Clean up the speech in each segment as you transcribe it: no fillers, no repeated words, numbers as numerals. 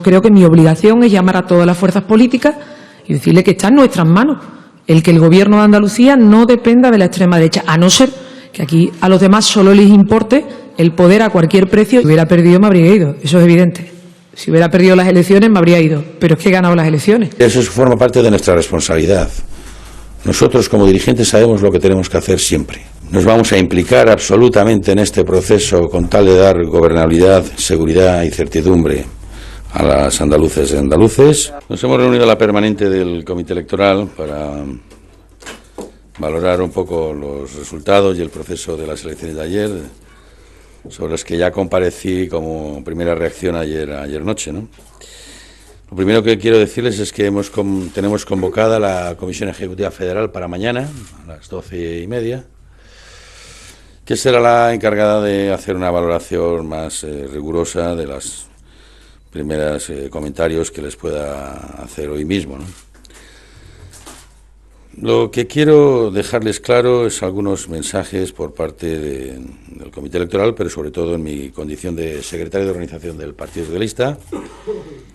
Creo que mi obligación es llamar a todas las fuerzas políticas y decirle que está en nuestras manos el que el Gobierno de Andalucía no dependa de la extrema derecha, a no ser que aquí a los demás solo les importe el poder a cualquier precio. Si hubiera perdido me habría ido, eso es evidente. Si hubiera perdido las elecciones me habría ido, pero es que he ganado las elecciones. Eso forma parte de nuestra responsabilidad. Nosotros como dirigentes sabemos lo que tenemos que hacer siempre. Nos vamos a implicar absolutamente en este proceso con tal de dar gobernabilidad, seguridad y certidumbre a las andaluces y andaluces. Nos hemos reunido a la permanente del Comité Electoral para valorar un poco los resultados y el proceso de las elecciones de ayer, sobre los que ya comparecí como primera reacción ayer noche, ¿no? Lo primero que quiero decirles es que tenemos convocada la Comisión Ejecutiva Federal para mañana, a las 12:30, que será la encargada de hacer una valoración más rigurosa de las primeras comentarios que les pueda hacer hoy mismo, ¿no? Lo que quiero dejarles claro es algunos mensajes por parte del Comité Electoral, pero sobre todo en mi condición de secretario de organización del Partido Socialista,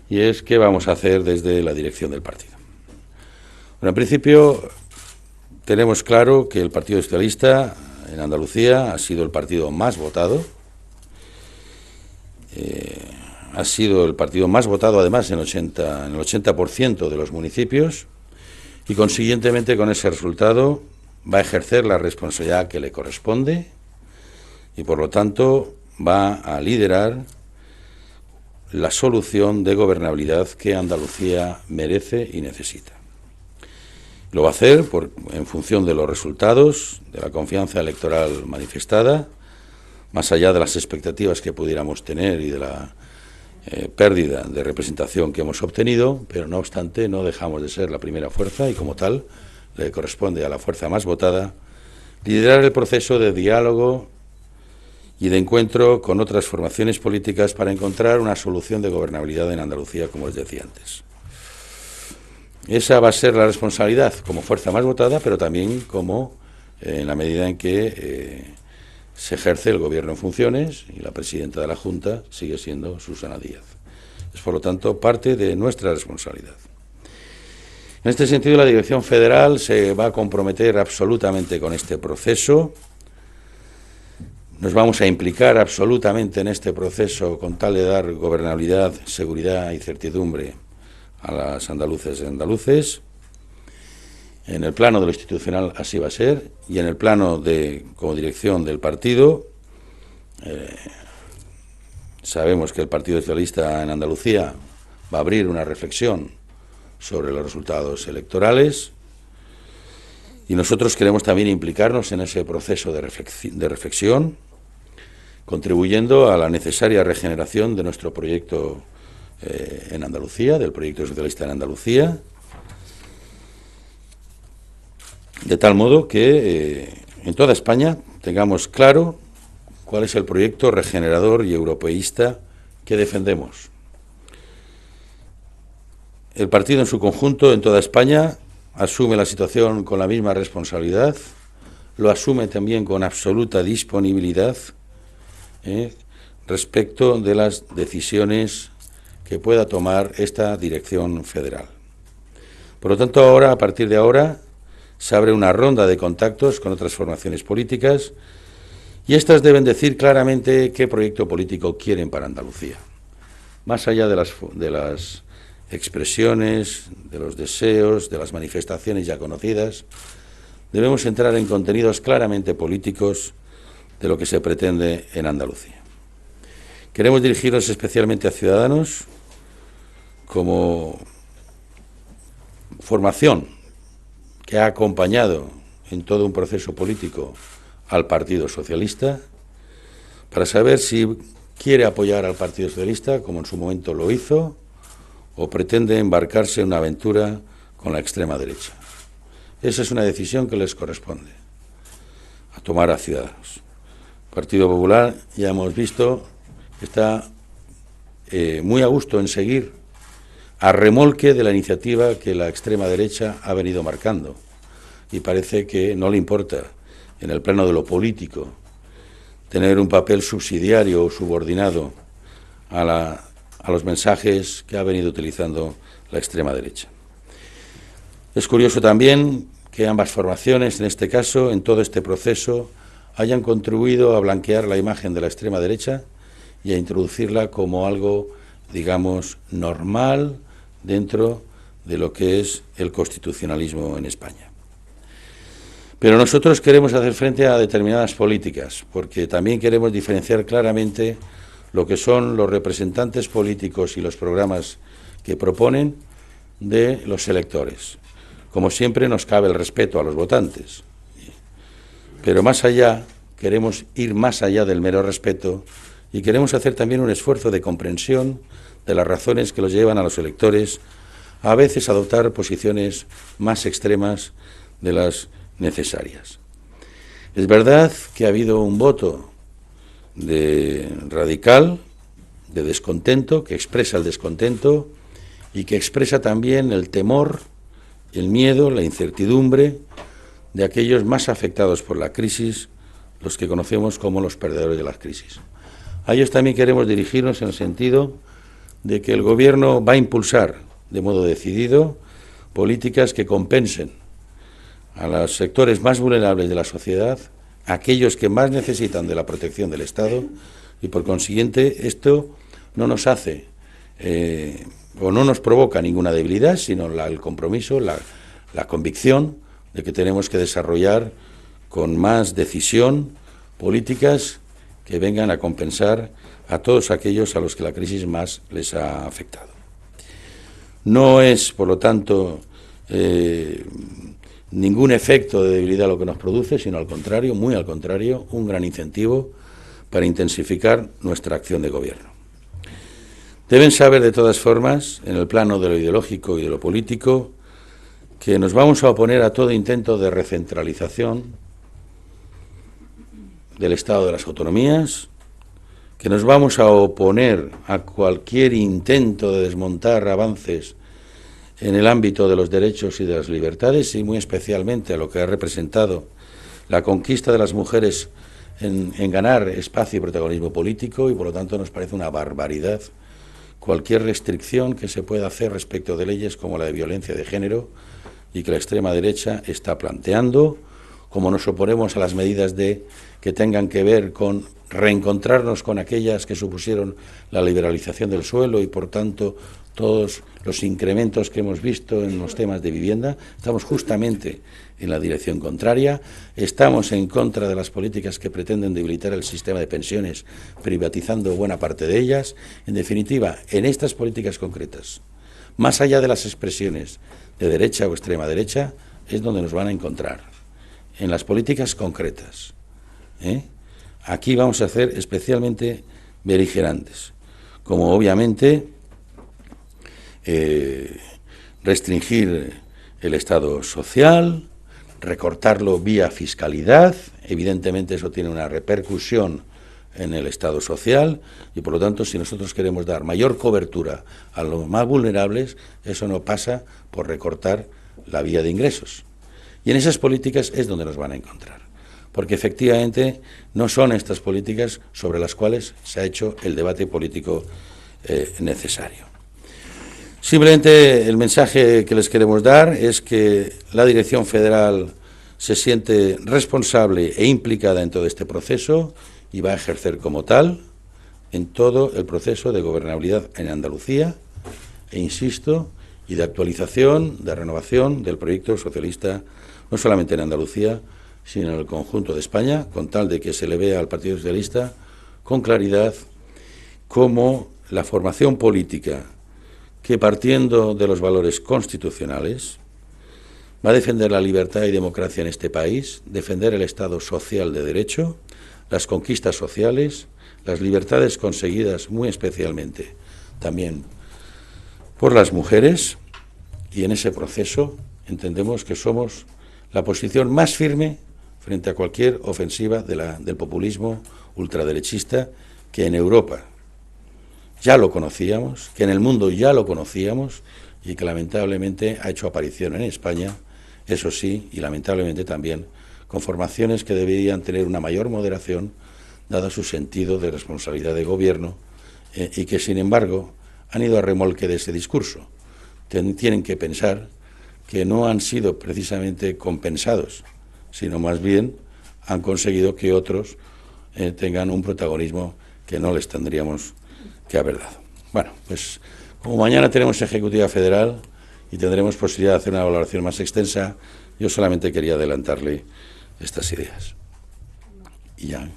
y es qué vamos a hacer desde la dirección del partido. Bueno, en principio tenemos claro que el Partido Socialista en Andalucía ha sido el partido más votado, ha sido el partido más votado además en el 80% de los municipios, y consiguientemente con ese resultado va a ejercer la responsabilidad que le corresponde y por lo tanto va a liderar la solución de gobernabilidad que Andalucía merece y necesita. Lo va a hacer en función de los resultados, de la confianza electoral manifestada, más allá de las expectativas que pudiéramos tener y de la pérdida de representación que hemos obtenido, pero no obstante no dejamos de ser la primera fuerza y como tal le corresponde a la fuerza más votada liderar el proceso de diálogo y de encuentro con otras formaciones políticas para encontrar una solución de gobernabilidad en Andalucía, como les decía antes. Esa va a ser la responsabilidad como fuerza más votada, pero también como en la medida en que se ejerce el Gobierno en funciones y la presidenta de la Junta sigue siendo Susana Díaz. Es, por lo tanto, parte de nuestra responsabilidad. En este sentido, la Dirección Federal se va a comprometer absolutamente con este proceso. Nos vamos a implicar absolutamente en este proceso con tal de dar gobernabilidad, seguridad y certidumbre a las andaluces y andaluces. En el plano de lo institucional así va a ser, y en el plano como dirección del partido, sabemos que el Partido Socialista en Andalucía va a abrir una reflexión sobre los resultados electorales y nosotros queremos también implicarnos en ese proceso de reflexión, contribuyendo a la necesaria regeneración de nuestro proyecto en Andalucía, del proyecto socialista en Andalucía, de tal modo que en toda España tengamos claro cuál es el proyecto regenerador y europeísta que defendemos. El partido en su conjunto, en toda España, asume la situación con la misma responsabilidad, lo asume también con absoluta disponibilidad respecto de las decisiones que pueda tomar esta dirección federal. Por lo tanto, ahora, a partir de ahora, se abre una ronda de contactos con otras formaciones políticas y estas deben decir claramente qué proyecto político quieren para Andalucía. Más allá de las expresiones, de los deseos, de las manifestaciones ya conocidas, debemos entrar en contenidos claramente políticos de lo que se pretende en Andalucía. Queremos dirigirnos especialmente a Ciudadanos como formación que ha acompañado en todo un proceso político al Partido Socialista, para saber si quiere apoyar al Partido Socialista, como en su momento lo hizo, o pretende embarcarse en una aventura con la extrema derecha. Esa es una decisión que les corresponde a tomar a Ciudadanos. El Partido Popular, ya hemos visto, está muy a gusto en seguir a remolque de la iniciativa que la extrema derecha ha venido marcando y parece que no le importa en el plano de lo político tener un papel subsidiario o subordinado a a los mensajes que ha venido utilizando la extrema derecha. Es curioso también que ambas formaciones, en este caso, en todo este proceso, hayan contribuido a blanquear la imagen de la extrema derecha y a introducirla como algo, digamos, normal dentro de lo que es el constitucionalismo en España. Pero nosotros queremos hacer frente a determinadas políticas, porque también queremos diferenciar claramente lo que son los representantes políticos y los programas que proponen de los electores. Como siempre, nos cabe el respeto a los votantes, pero más allá, queremos ir más allá del mero respeto y queremos hacer también un esfuerzo de comprensión de las razones que los llevan a los electores a veces a adoptar posiciones más extremas de las necesarias. Es verdad que ha habido un voto radical, de descontento, que expresa el descontento y que expresa también el temor, el miedo, la incertidumbre de aquellos más afectados por la crisis, los que conocemos como los perdedores de las crisis. A ellos también queremos dirigirnos en el sentido de que el Gobierno va a impulsar de modo decidido políticas que compensen a los sectores más vulnerables de la sociedad, aquellos que más necesitan de la protección del Estado, y por consiguiente esto no nos hace o no nos provoca ninguna debilidad, sino el compromiso, la convicción de que tenemos que desarrollar con más decisión políticas que vengan a compensar a todos aquellos a los que la crisis más les ha afectado. No es, por lo tanto, ningún efecto de debilidad lo que nos produce, sino al contrario, muy al contrario, un gran incentivo para intensificar nuestra acción de gobierno. Deben saber, de todas formas, en el plano de lo ideológico y de lo político, que nos vamos a oponer a todo intento de recentralización del Estado de las autonomías, que nos vamos a oponer a cualquier intento de desmontar avances en el ámbito de los derechos y de las libertades, y muy especialmente a lo que ha representado la conquista de las mujeres en ganar espacio y protagonismo político, y por lo tanto nos parece una barbaridad cualquier restricción que se pueda hacer respecto de leyes como la de violencia de género y que la extrema derecha está planteando, como nos oponemos a las medidas que tengan que ver con reencontrarnos con aquellas que supusieron la liberalización del suelo y, por tanto, todos los incrementos que hemos visto en los temas de vivienda. Estamos justamente en la dirección contraria. Estamos en contra de las políticas que pretenden debilitar el sistema de pensiones, privatizando buena parte de ellas. En definitiva, en estas políticas concretas, más allá de las expresiones de derecha o extrema derecha, es donde nos van a encontrar, en las políticas concretas. Aquí vamos a ser especialmente beligerantes, como obviamente restringir el Estado social, recortarlo vía fiscalidad. Evidentemente eso tiene una repercusión en el Estado social y, por lo tanto, si nosotros queremos dar mayor cobertura a los más vulnerables, eso no pasa por recortar la vía de ingresos. Y en esas políticas es donde nos van a encontrar, porque efectivamente no son estas políticas sobre las cuales se ha hecho el debate político necesario. Simplemente el mensaje que les queremos dar es que la Dirección Federal se siente responsable e implicada en todo este proceso y va a ejercer como tal en todo el proceso de gobernabilidad en Andalucía e, insisto, y de actualización, de renovación del proyecto socialista, no solamente en Andalucía, sino en el conjunto de España, con tal de que se le vea al Partido Socialista con claridad como la formación política que, partiendo de los valores constitucionales, va a defender la libertad y democracia en este país, defender el Estado social de derecho, las conquistas sociales, las libertades conseguidas muy especialmente también por las mujeres, y en ese proceso entendemos que somos la posición más firme frente a cualquier ofensiva del populismo ultraderechista, que en Europa ya lo conocíamos, que en el mundo ya lo conocíamos y que lamentablemente ha hecho aparición en España, eso sí, y lamentablemente también con formaciones que deberían tener una mayor moderación, dado su sentido de responsabilidad de gobierno, y que, sin embargo, han ido a remolque de ese discurso. Tienen que pensar que no han sido precisamente compensados, sino más bien han conseguido que otros tengan un protagonismo que no les tendríamos que haber dado. Bueno, pues como mañana tenemos Ejecutiva Federal y tendremos posibilidad de hacer una valoración más extensa, yo solamente quería adelantarle estas ideas. Y ya.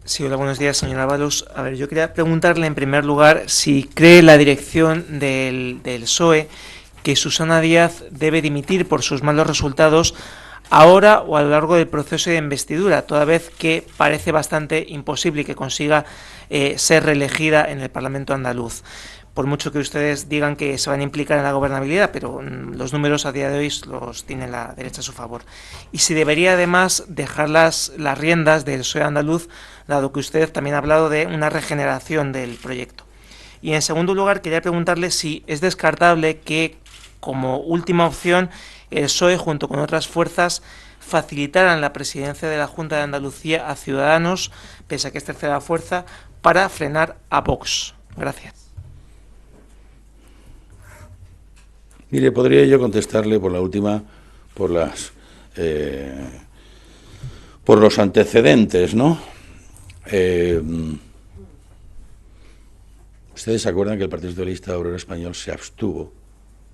Sí, hola, buenos días, señor Ábalos. A ver, yo quería preguntarle en primer lugar si cree la dirección del PSOE que Susana Díaz debe dimitir por sus malos resultados ahora o a lo largo del proceso de investidura, toda vez que parece bastante imposible que consiga ser reelegida en el Parlamento andaluz. Por mucho que ustedes digan que se van a implicar en la gobernabilidad, pero los números a día de hoy los tiene la derecha a su favor. Y si debería además dejar las riendas del PSOE andaluz, dado que usted también ha hablado de una regeneración del proyecto. Y en segundo lugar, quería preguntarle si es descartable que, como última opción, el PSOE, junto con otras fuerzas, facilitaran la presidencia de la Junta de Andalucía a Ciudadanos, pese a que es tercera fuerza, para frenar a Vox. Gracias. Mire, podría yo contestarle por la última, por los antecedentes, ¿no? Ustedes se acuerdan que el Partido Socialista Obrero Español se abstuvo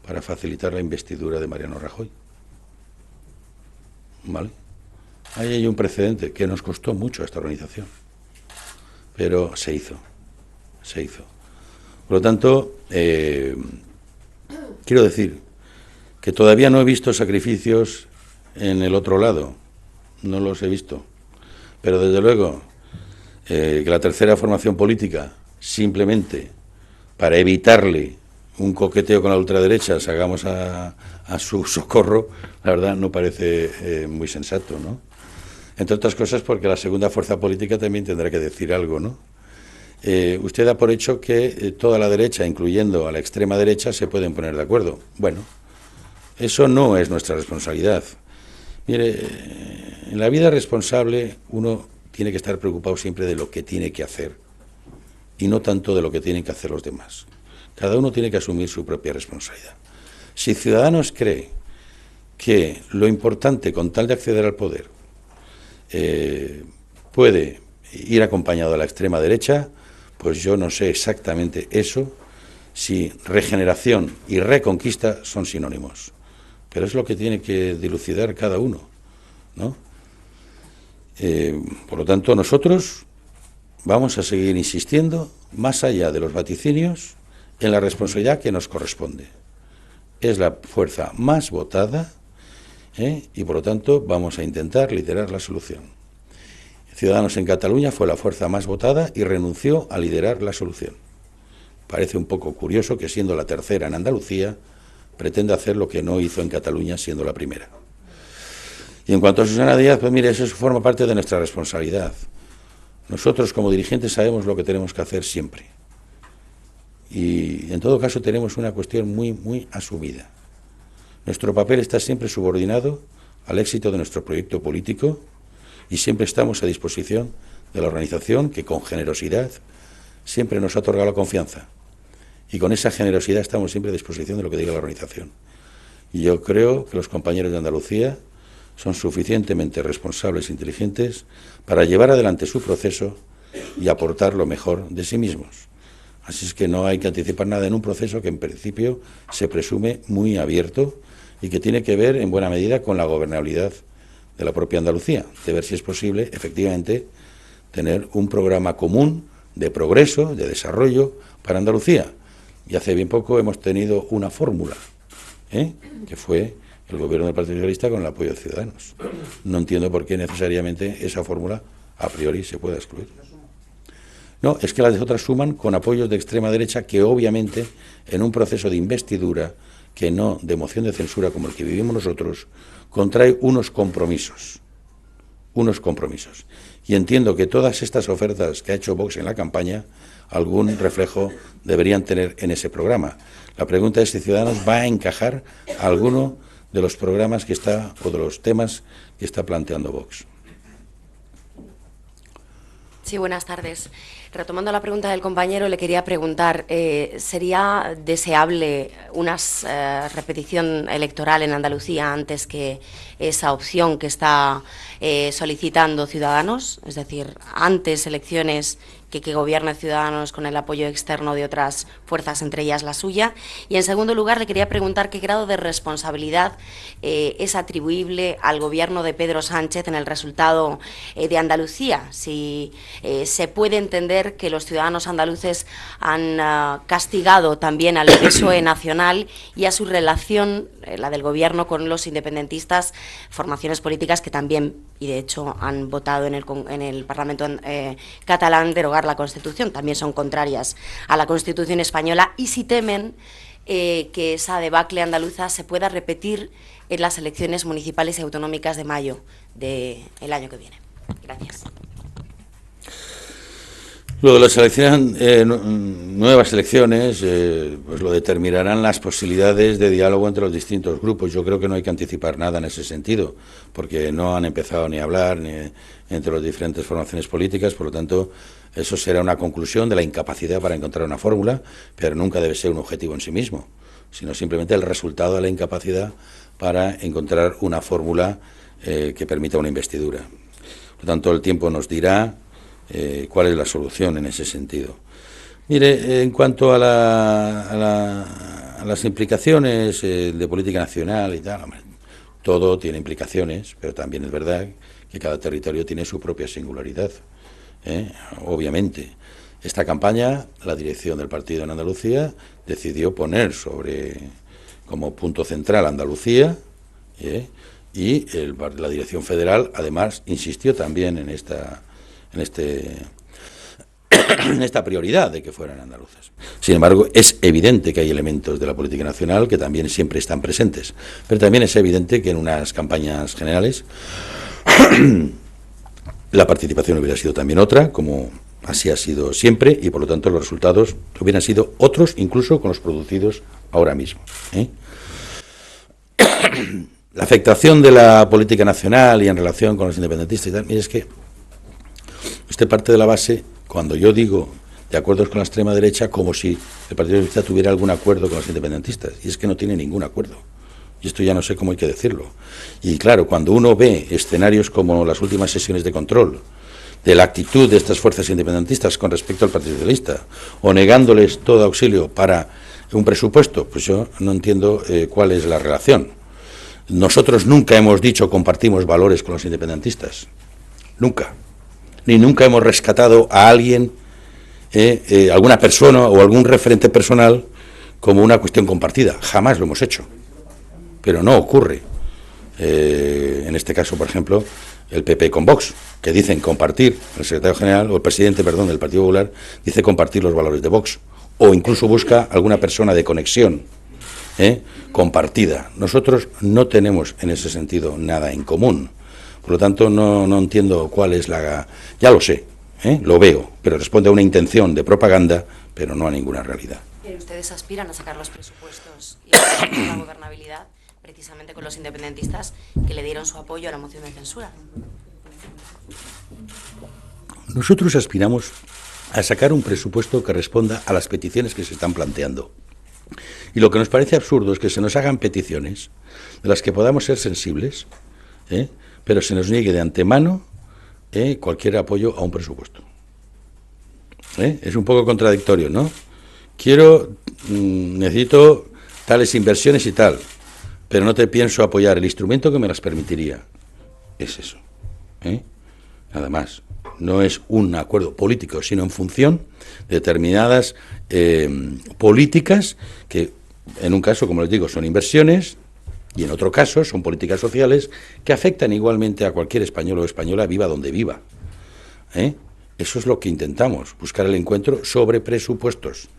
para facilitar la investidura de Mariano Rajoy. ¿Vale? Ahí hay un precedente que nos costó mucho a esta organización, pero se hizo. Por lo tanto, quiero decir que todavía no he visto sacrificios en el otro lado, no los he visto, pero desde luego que la tercera formación política, simplemente para evitarle un coqueteo con la ultraderecha, salgamos a su socorro, la verdad no parece muy sensato, ¿no? Entre otras cosas porque la segunda fuerza política también tendrá que decir algo, ¿no? Usted da por hecho que toda la derecha, incluyendo a la extrema derecha, se pueden poner de acuerdo. Bueno, eso no es nuestra responsabilidad. Mire, en la vida responsable uno tiene que estar preocupado siempre de lo que tiene que hacer y no tanto de lo que tienen que hacer los demás. Cada uno tiene que asumir su propia responsabilidad. Si Ciudadanos cree que lo importante con tal de acceder al poder puede ir acompañado de la extrema derecha, pues yo no sé exactamente eso, si regeneración y reconquista son sinónimos. Pero es lo que tiene que dilucidar cada uno, ¿no? Por lo tanto, nosotros vamos a seguir insistiendo, más allá de los vaticinios, en la responsabilidad que nos corresponde. Es la fuerza más votada, y por lo tanto vamos a intentar liderar la solución. Ciudadanos en Cataluña fue la fuerza más votada y renunció a liderar la solución. Parece un poco curioso que, siendo la tercera en Andalucía, pretenda hacer lo que no hizo en Cataluña siendo la primera. Y en cuanto a Susana Díaz, pues mire, eso forma parte de nuestra responsabilidad. Nosotros como dirigentes sabemos lo que tenemos que hacer siempre. Y en todo caso tenemos una cuestión muy asumida. Nuestro papel está siempre subordinado al éxito de nuestro proyecto político y siempre estamos a disposición de la organización que con generosidad siempre nos ha otorgado la confianza. Y con esa generosidad estamos siempre a disposición de lo que diga la organización. Y yo creo que los compañeros de Andalucía son suficientemente responsables e inteligentes para llevar adelante su proceso y aportar lo mejor de sí mismos. Así es que no hay que anticipar nada en un proceso que en principio se presume muy abierto y que tiene que ver en buena medida con la gobernabilidad de la propia Andalucía, de ver si es posible efectivamente tener un programa común de progreso, de desarrollo para Andalucía. Y hace bien poco hemos tenido una fórmula, que fue el gobierno del Partido Socialista con el apoyo de Ciudadanos. No entiendo por qué necesariamente esa fórmula a priori se pueda excluir. No, es que las otras suman con apoyos de extrema derecha que obviamente en un proceso de investidura, que no de moción de censura como el que vivimos nosotros, contrae unos compromisos. Y entiendo que todas estas ofertas que ha hecho Vox en la campaña, algún reflejo deberían tener en ese programa. La pregunta es si Ciudadanos va a encajar alguno de los programas que está, o de los temas que está planteando Vox. Sí, buenas tardes. Retomando la pregunta del compañero, le quería preguntar, ¿sería deseable una repetición electoral en Andalucía antes que esa opción que está solicitando Ciudadanos? Es decir, antes elecciones que gobierne Ciudadanos con el apoyo externo de otras fuerzas, entre ellas la suya. Y, en segundo lugar, le quería preguntar qué grado de responsabilidad es atribuible al gobierno de Pedro Sánchez en el resultado de Andalucía. Si se puede entender que los ciudadanos andaluces han castigado también al PSOE nacional y a su relación, la del gobierno, con los independentistas, formaciones políticas que también, y de hecho han votado en el Parlamento catalán, derogar la Constitución, también son contrarias a la Constitución española, y si temen que esa debacle andaluza se pueda repetir en las elecciones municipales y autonómicas de mayo del año que viene. Gracias. Lo de las elecciones, nuevas elecciones, pues lo determinarán las posibilidades de diálogo entre los distintos grupos. Yo creo que no hay que anticipar nada en ese sentido, porque no han empezado ni a hablar ni entre las diferentes formaciones políticas, por lo tanto, eso será una conclusión de la incapacidad para encontrar una fórmula, pero nunca debe ser un objetivo en sí mismo, sino simplemente el resultado de la incapacidad para encontrar una fórmula que permita una investidura. Por lo tanto, el tiempo nos dirá cuál es la solución en ese sentido. Mire, en cuanto a las implicaciones de política nacional y tal, hombre, todo tiene implicaciones, pero también es verdad que cada territorio tiene su propia singularidad. Obviamente, esta campaña, la dirección del partido en Andalucía decidió poner como punto central Andalucía, y la dirección federal, además, insistió también en esta prioridad de que fueran andaluces. Sin embargo, es evidente que hay elementos de la política nacional que también siempre están presentes, pero también es evidente que en unas campañas generales la participación hubiera sido también otra, como así ha sido siempre, y por lo tanto los resultados hubieran sido otros, incluso con los producidos ahora mismo. La afectación de la política nacional y en relación con los independentistas y tal, mire, es que usted parte de la base, cuando yo digo de acuerdos con la extrema derecha, como si el Partido Socialista tuviera algún acuerdo con los independentistas, y es que no tiene ningún acuerdo. Y esto ya no sé cómo hay que decirlo. Y claro, cuando uno ve escenarios como las últimas sesiones de control, de la actitud de estas fuerzas independentistas con respecto al Partido Socialista, o negándoles todo auxilio para un presupuesto, pues yo no entiendo cuál es la relación. Nosotros nunca hemos dicho compartimos valores con los independentistas. Nunca. Ni nunca hemos rescatado a alguien, alguna persona o algún referente personal como una cuestión compartida. Jamás lo hemos hecho. Pero no ocurre. En este caso, por ejemplo, el PP con Vox, que dicen compartir, el secretario general, o el presidente, perdón, del Partido Popular, dice compartir los valores de Vox, o incluso busca alguna persona de conexión compartida. Nosotros no tenemos en ese sentido nada en común. Por lo tanto, no entiendo cuál es la... Ya lo sé, lo veo, pero responde a una intención de propaganda, pero no a ninguna realidad. Pero ustedes aspiran a sacar los presupuestos y a la gobernabilidad precisamente con los independentistas que le dieron su apoyo a la moción de censura. Nosotros aspiramos a sacar un presupuesto que responda a las peticiones que se están planteando. Y lo que nos parece absurdo es que se nos hagan peticiones de las que podamos ser sensibles, pero se nos niegue de antemano cualquier apoyo a un presupuesto. Es un poco contradictorio, ¿no? Necesito tales inversiones y tal, pero no te pienso apoyar el instrumento que me las permitiría. Es eso. Nada más. No es un acuerdo político, sino en función de determinadas políticas que, en un caso, como les digo, son inversiones, y en otro caso son políticas sociales que afectan igualmente a cualquier español o española, viva donde viva. Eso es lo que intentamos, buscar el encuentro sobre presupuestos,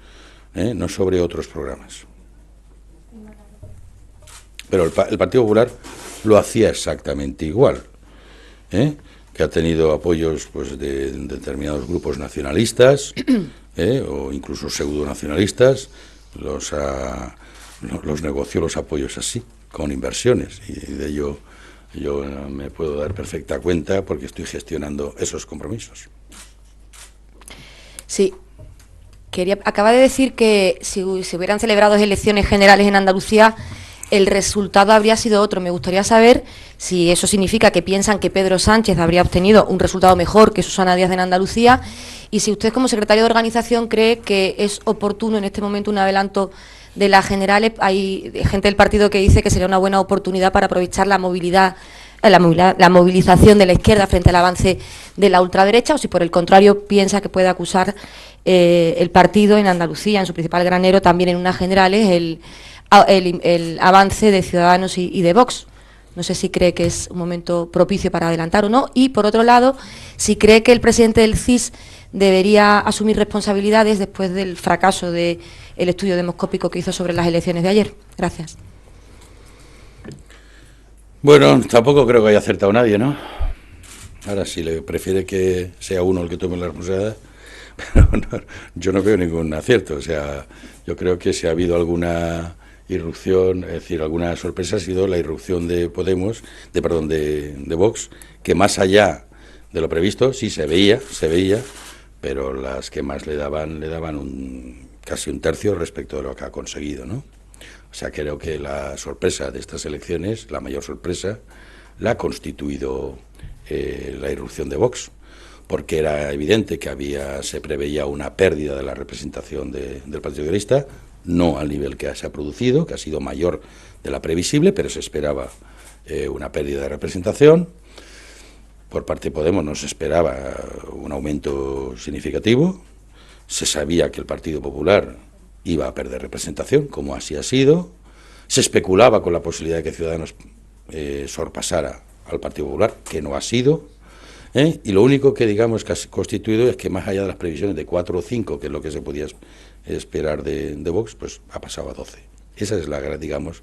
no sobre otros programas. Pero el Partido Popular lo hacía exactamente igual, que ha tenido apoyos pues de determinados grupos nacionalistas o incluso pseudonacionalistas, los negoció los apoyos así, con inversiones, y de ello yo me puedo dar perfecta cuenta porque estoy gestionando esos compromisos. Sí. Acaba de decir que si se hubieran celebrado elecciones generales en Andalucía, el resultado habría sido otro. Me gustaría saber si eso significa que piensan que Pedro Sánchez habría obtenido un resultado mejor que Susana Díaz en Andalucía, y si usted, como secretario de organización, cree que es oportuno en este momento un adelanto de las generales. Hay gente del partido que dice que sería una buena oportunidad para aprovechar la movilización de la izquierda frente al avance de la ultraderecha, o si por el contrario piensa que puede acusar el partido en Andalucía, en su principal granero, también en unas generales, el avance de Ciudadanos y de Vox. No sé si cree que es un momento propicio para adelantar o no. Y, por otro lado, si cree que el presidente del CIS debería asumir responsabilidades después del fracaso del estudio demoscópico que hizo sobre las elecciones de ayer. Gracias. Bueno, tampoco creo que haya acertado nadie, ¿no? Ahora, si le prefiere que sea uno el que tome la responsabilidad, pero no, yo no veo ningún acierto. O sea, yo creo que si ha habido alguna irrupción, es decir, alguna sorpresa, ha sido la irrupción de de Vox, que más allá de lo previsto, sí se veía, pero las que más le daban casi un tercio respecto de lo que ha conseguido, ¿no? O sea, creo que la sorpresa de estas elecciones, la mayor sorpresa, la ha constituido la irrupción de Vox, porque era evidente que se preveía una pérdida de la representación del Partido Socialista, no al nivel que se ha producido, que ha sido mayor de la previsible, pero se esperaba una pérdida de representación. Por parte de Podemos no se esperaba un aumento significativo, se sabía que el Partido Popular iba a perder representación, como así ha sido, se especulaba con la posibilidad de que Ciudadanos sorpasara al Partido Popular, que no ha sido, y lo único que, digamos, que ha constituido es que, más allá de las previsiones de 4 o 5, que es lo que se podía esperar de Vox, pues ha pasado a 12. Esa es digamos,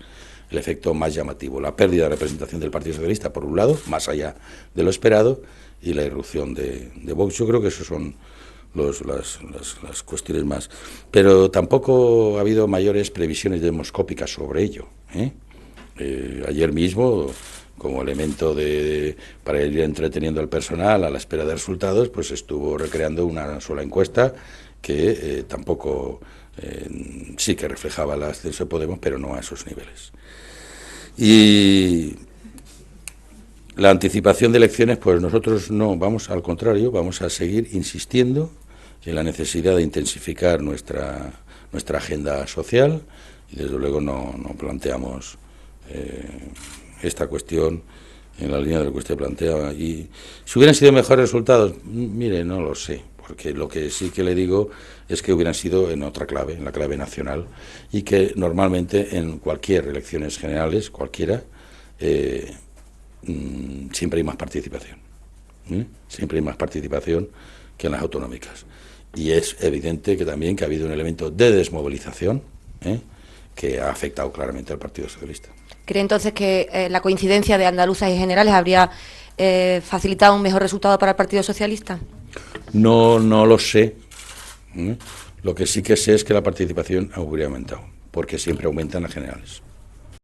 el efecto más llamativo, la pérdida de representación del Partido Socialista, por un lado, más allá de lo esperado, y la irrupción de Vox. Yo creo que esos son las cuestiones más. Pero tampoco ha habido mayores previsiones demoscópicas sobre ello. Ayer mismo, como elemento para ir entreteniendo al personal a la espera de resultados, pues estuvo recreando una sola encuesta que tampoco sí que reflejaba el ascenso de Podemos, pero no a esos niveles. Y la anticipación de elecciones, pues nosotros no, vamos al contrario, vamos a seguir insistiendo en la necesidad de intensificar nuestra agenda social, y desde luego no planteamos esta cuestión en la línea de lo que usted planteaba. Y si hubieran sido mejores resultados, mire, no lo sé, porque lo que sí que le digo es que hubieran sido en otra clave, en la clave nacional, y que normalmente en cualquier elecciones generales, cualquiera, siempre hay más participación. Siempre hay más participación que en las autonómicas. Y es evidente que también que ha habido un elemento de desmovilización que ha afectado claramente al Partido Socialista. ¿Cree entonces que la coincidencia de andaluzas y generales habría facilitado un mejor resultado para el Partido Socialista? No lo sé. Lo que sí que sé es que la participación habría aumentado, porque siempre aumentan las generales.